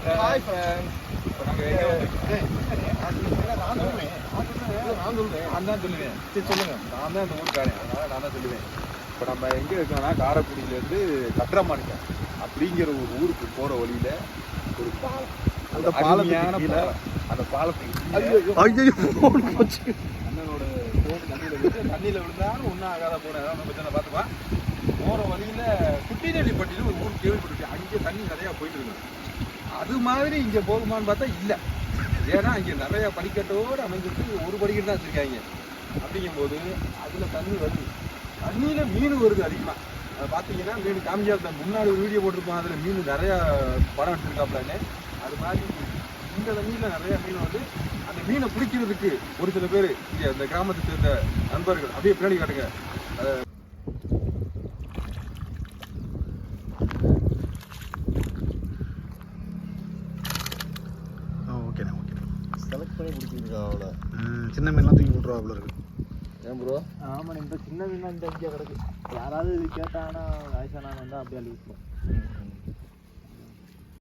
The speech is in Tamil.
Hi friends. இப்போ நாங்கள் எங்கே நான் சொல்லுவேன் நான் சொல்லுவேன் சரி சொல்லுங்கள். நான் தான் இந்த ஊருக்காரன், அதனால் நான் தான் சொல்லுவேன். இப்போ நம்ம எங்கே இருக்கோம்னா காரைக்குடியிலேருந்து கட்ரமாணிக்கம் அப்படிங்கிற ஒரு ஊருக்கு போகிற வழியில் ஒரு பாலம். அந்த பாலத்துக்கு அந்த பாலத்துக்கு அண்ணனோட தண்ணியில் விழுந்தாலும் ஒன்றும் ஆகாத போன பிரச்சனை பார்த்துப்பான். போகிற வழியில் குட்டிநெல்லிப்பட்டியில் ஒரு ஊர் கேள்விப்பட்டிருக்கு. அங்கே தண்ணி நிறையா போயிட்டு இருக்கு. அது மாதிரி இங்கே போகுமான்னு பார்த்தா இல்லை. ஏன்னா இங்கே நிறையா படிக்கட்டோடு அமைஞ்சிருக்கு. ஒரு படிக்கட்டு தான் வச்சுருக்காங்க. அப்படிங்கும்போது அதில் தண்ணி வருது. தண்ணியில் மீன் வருது அதிகமாக. அதை பார்த்தீங்கன்னா மீன் காமிக்காத முன்னாடி ஒரு வீடியோ போட்டிருப்போம். அதில் மீன் நிறையா படம் எடுத்துருக்காப்லான்னு. அது மாதிரி இந்த தண்ணியில் நிறையா மீன் வந்து அந்த மீனை பிடிக்கிறதுக்கு ஒரு சில பேர் இங்கே இந்த கிராமத்தை சேர்ந்த நண்பர்கள் அப்படியே பின்னாடி காட்டுங்க. ஓகேண்ணா ஓகே. செலக்ட் பண்ணி பிடிச்சிருக்கா அவ்வளோ. சின்ன மீன்லாம் தூக்கி விட்ருவா அவ்வளோ இருக்கு. ஏன் ப்ரோ? ஆமாம், இந்த சின்ன மீன் இந்த இங்கே கிடக்கு. யாராவது கேட்டாங்கன்னா வயசானவங்க வந்தால் அப்படியே அள்ளி விட்டுருவோம்.